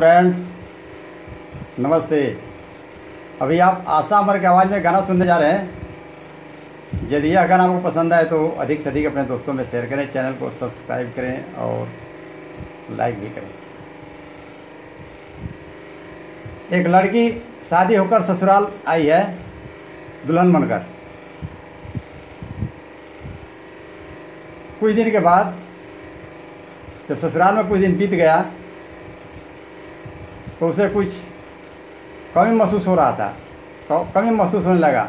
Friends, नमस्ते। अभी आप आशा अमर की आवाज़ में गाना सुनने जा रहे हैं। यदि यह गाना आपको पसंद आए तो अधिक से अधिक अपने दोस्तों में शेयर करें, चैनल को सब्सक्राइब करें और लाइक भी करें। एक लड़की शादी होकर ससुराल आई है दुल्हन बनकर। कुछ दिन के बाद जब ससुराल में कुछ दिन बीत गया तो उसे कुछ कमी महसूस हो रहा था, कमी महसूस होने लगा।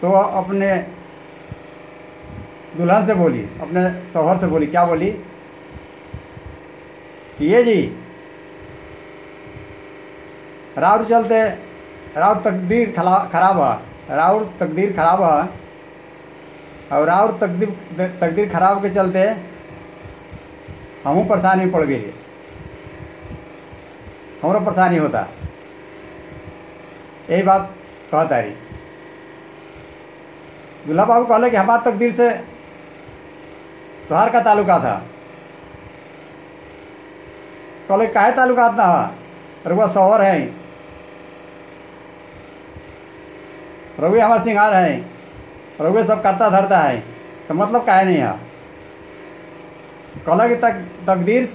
तो वह अपने दुल्हन से बोली, अपने शौहर से बोली। क्या बोली कि ये जी, राउर चलते राउर तकदीर खराब है, राउर तकदीर खराब है और राउर तकदीर खराब के चलते हमू परेशानी पड़ गई, हमारा परेशानी होता। यही बात कहता रही। दूल्हा बाबू कहले कि हमार तकदीर से तोहार का ताल्लुका था। कहले काहे ताल्लुकात ना है, रघुआ शौहर है, रघुए हमारा सिंगार है, रघुए सब करता धरता है, तो मतलब काहे नहीं है। कहला कि तकदीर,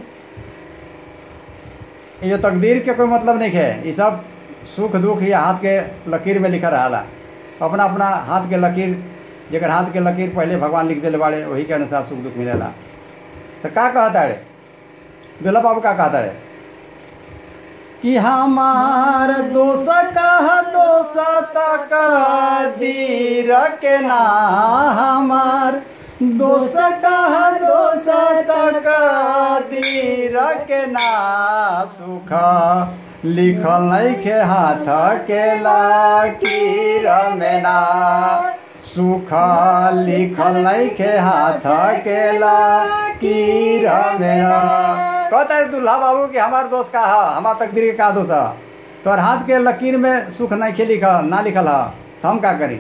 ये जो तकदीर के कोई मतलब नहीं है। ये सब सुख दुख ये हाथ के लकीर में लिखा रहा। अपना अपना हाथ के लकीर, जगह हाथ के लकीर पहले भगवान लिख दिले बाड़े, वही के अनुसार सुख दुख मिलेला। तो क्या कहता है दूल्हा बाबू, क्या कहता है कि हमार दोष कह दोष तकदीर के ना, हमार दोष कह दोष तकदीर के ना, सुख लिखल नहीं के हाथ के लकीर में ना, सुख लिखल नहीं के हाथ के लकीर में ना। कहता है दूल्हा बाबू कि हमार दोस्त का है, हमार तकदीर के का दोष है, तो हाथ के लकीर में सुख नहीं के लिखल ना लिखल है, तो हम क्या करी।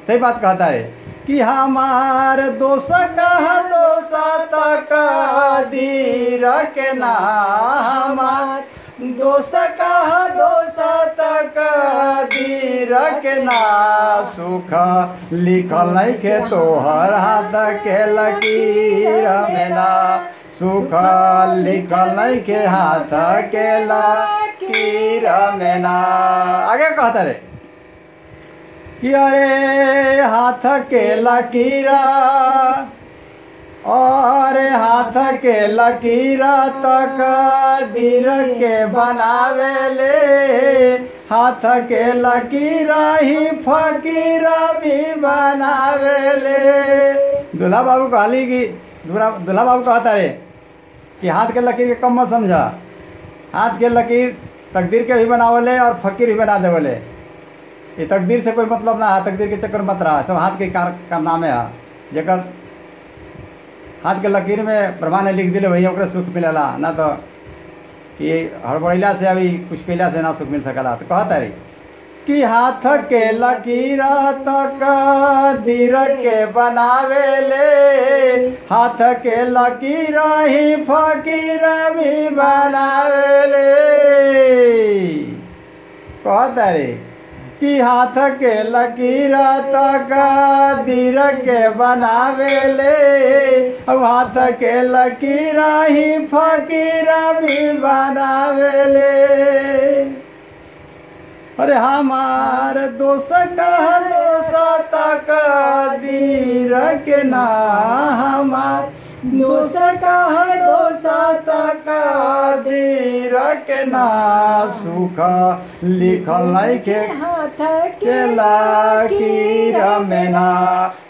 सही बात कहता है कि हमार दोष कह दोष तकदीर के ना, हमार दोष कह दोष तकदीर के ना, सुख लिखल नहीं के तोहर हाथ के लकीर में ना, सुख लिखल नहीं के हाथ के लकीर में ना। आगे कहता रे कि अरे हाथ के लकीरा, और हाथ के लकीरा तकदीर के बनावे ले, हाथ के लकीरा ही फकीरा भी बनावे ले। दूल्हा बाबू कहली कि दूल्हा बाबू कहता रे कि हाथ के लकीर के कम मत समझा, हाथ के लकीर तकदीर के भी बनावले और फकीर भी बना देवले। ये तकदीर से कोई मतलब ना है, तकदीर के चक्कर मत रहा, सब हाथ के कारनामे है। जकर हाथ के लकीर में ब्रह्मा ने लिख दिले वही ओकरे सुख मिलेला, ना तो ये हड़बड़ैला से अभी कुछ पहला से ना सुख मिल सकला। तो कहता है कि हाथ के लकीर तकदीर के बनावे ले, हाथ के लकीर ही फकीर भी बनावे ले। कहता है कि हाथ के लकीर तकदीर के बनावे ले, अब हाथ के लकीर ही फकीर भी बनावे ले। अरे हमार दोष कह दोष तकदीर के ना, हमार दोष कह दोष तकदीर के ना, सुख लिखल नहीं के हाथ के लकीर में ना,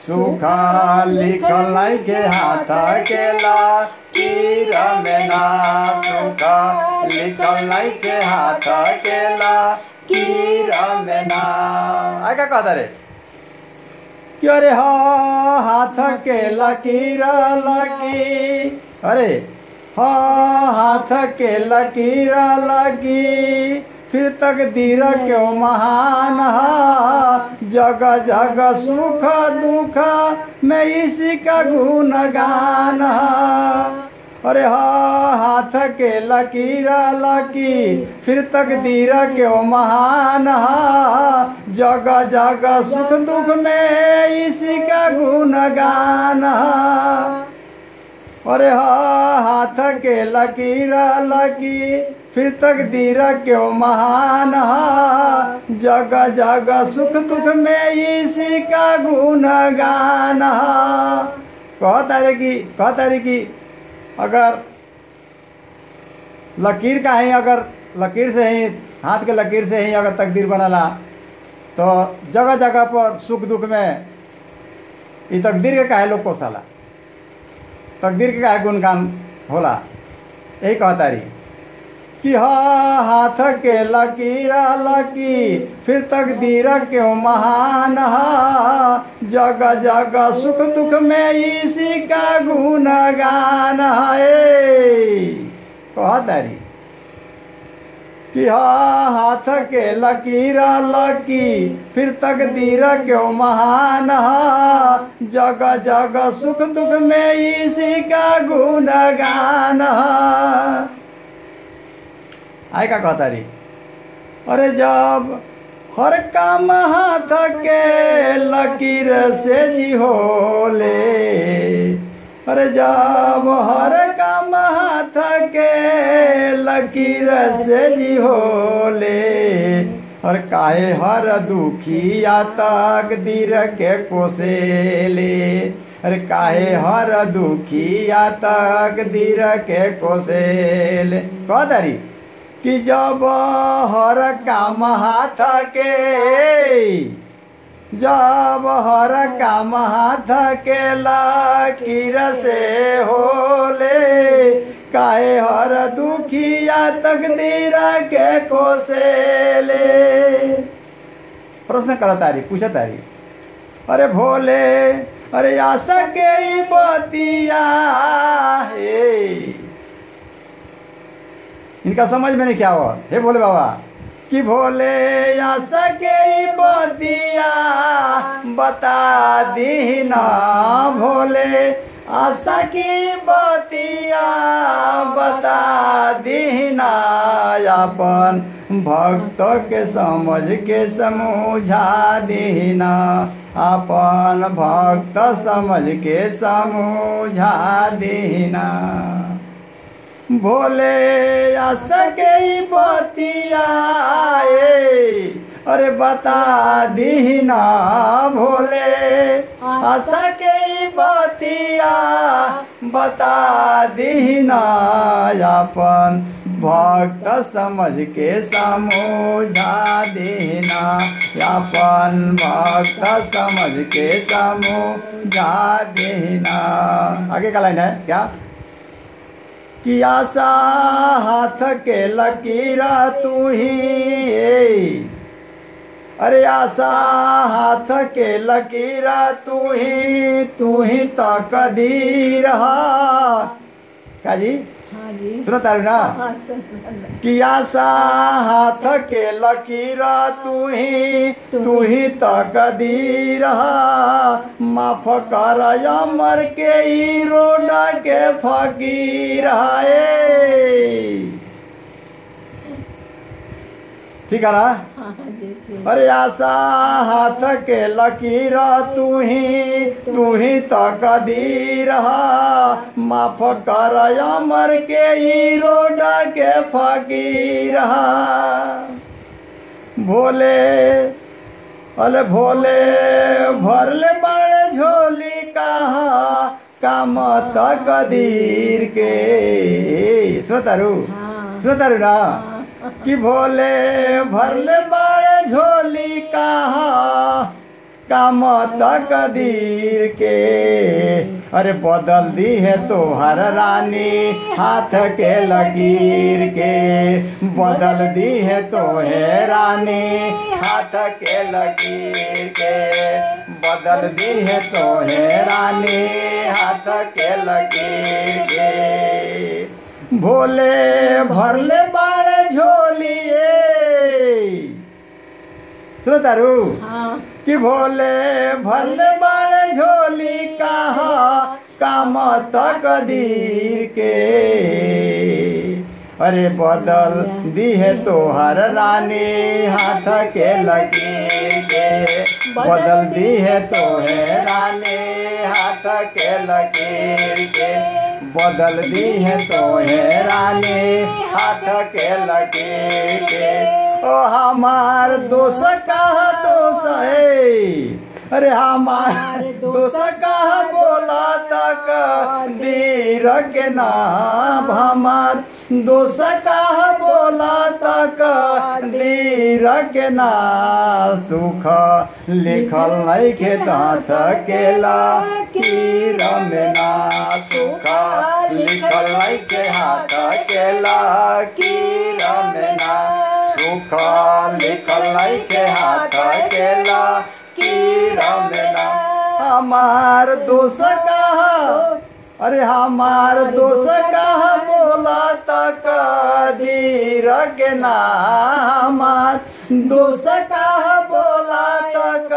सुख लिखल नहीं के हाथ के लकीर में ना, सुख लिखल नहीं के हाथ के लकीर में ना। आगे कहता रे कि अरे हाथ के लकीर लगी, अरे हाथ के लकीर लगी, फिर तकदीर क्यों महान है, जग जग सुख दुख में इसी का गुणगान है। अरे हाँ हाथ के लकीरा लकी फिर तकदीर क्यों महान हा जगह जगह सुख दुख में इसी का गुणगान हा। अरे हाँ हाथ के लकीरा लकी फिर तकदीर क्यों महान हा जगह जगह सुख दुख में इसी का गुणगान हा। कहता की अगर लकीर का ही अगर लकीर से ही हाथ के लकीर से ही अगर तकदीर बनला तो जगह जगह पर सुख दुख में ये तकदीर के काहे लोग पोसाला तकदीर के काहे गुणगान होला। यही कहता रही कि हाँ हाथ के लकीरा लकी फिर तकदीर क्यों महान हा जगह जगह सुख दुख में इसी का गुणगान है। कहता रही कि हाँ हाथ के लकीरा लकी फिर तकदीर क्यों महान हा जगह जगह सुख दुख में इसी का गुणगान है। आय का कहता रही अरे जब हर काम हाथ के लकीर से जी होले अरे जब हर काम हाथ के लकीर से जी होले और काहे हर दुखिया तकदीर के कोसेले अरे काहे हर दुखिया तकदीर के कोसेले। कहता रही कि जब हर काम हाथ के जब हर काम हाथ के लकीर से होले काहे हर दुखिया तकदीर के कोसेले। प्रश्न करता रही पूछता रही अरे भोले अरे आशा के बतिया इनका समझ में नहीं क्या हुआ। हे भोले बाबा कि भोले आशा के बतिया बता दी ना भोले आशा की बतिया बता दी ना अपन भक्त के समझ के समझा दी ना अपन भक्त समझ के समझा दी ना। भोले आशा के बतिया अरे बता दी ना भोले आशा के बतिया बता दी ना अपन भक्त समझ के समझा देना अपन भक्त समझ के समझा देना। आगे का लाइन है क्या कि आशा हाथ के लकीरा तू ही अरे आशा हाथ के लकीरा तू ही तकदीर क्या जी हाँ जी सुनो तारू ना हाँ कि आशा हाथ के लकीरा तू ही तकदीर माफ कर अमर के ई रोडा के फकीर ठीक है ना। हाँ देखिए अरे आशा हाथ के लकीरा तू ही तकदीर माफ कर अमर के ई रोडा के फकीर भोले अले भोले भरले बड़े झोली कहा काम तकदीर के श्रोतारू श्रोतारू ना कि भोले भरले बड़े झोली कहा काम तकदीर के अरे बदल दी है तोहर रानी हाथ के लकीर के बदल दी है तोहे रानी हाथ के लकीर के बदल दी है तोहे रानी हाथ के लकीर के भोले भरले बड़े झोलिए सुनो तारू हाँ कि भोले भरले बड़े झोली कहा काम तकदीर के। अरे बदल दी है तो हर रानी हाथ के लकीर के। बदल दी है तो है रानी हाथ के लकीर के। बदल दी है तो है रानी हाथ के लकीर के। ओ हमार दोष का दोष है। अरे हमार दोष का बोला तक दीर के नाम। हमार दोष का बोला तक दीर के नाम। सुख लिखल नहीं के दांत केला कीर में ना। सुख लिखल नहीं के हाथ केला कीर में ना। सुख लिखल नहीं के हाथ केला कीरा में ना। हमार दोष कहा। अरे हमार दोष कहा बोला तक दीर के ना। हमार दोष कहा बोला तक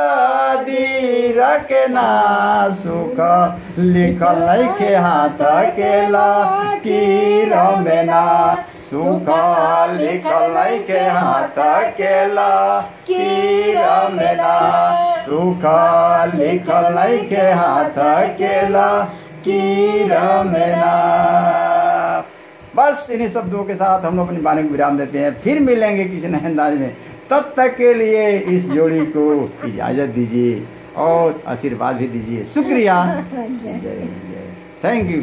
दीर के ना। सुख लिखल नहीं के हाथ केला कीरा में ना। सुख लिखल नहीं के हाथ केला कीरा में ना। सुख लिखल नहीं के हाथ केला कीरा में ना। बस इन्हीं शब्दों के साथ हम लोग अपनी वाणी को विराम देते हैं। फिर मिलेंगे किसी नए अंदाज में। तब तक के लिए इस जोड़ी को इजाजत दीजिए और आशीर्वाद भी दीजिए। शुक्रिया। Thank you.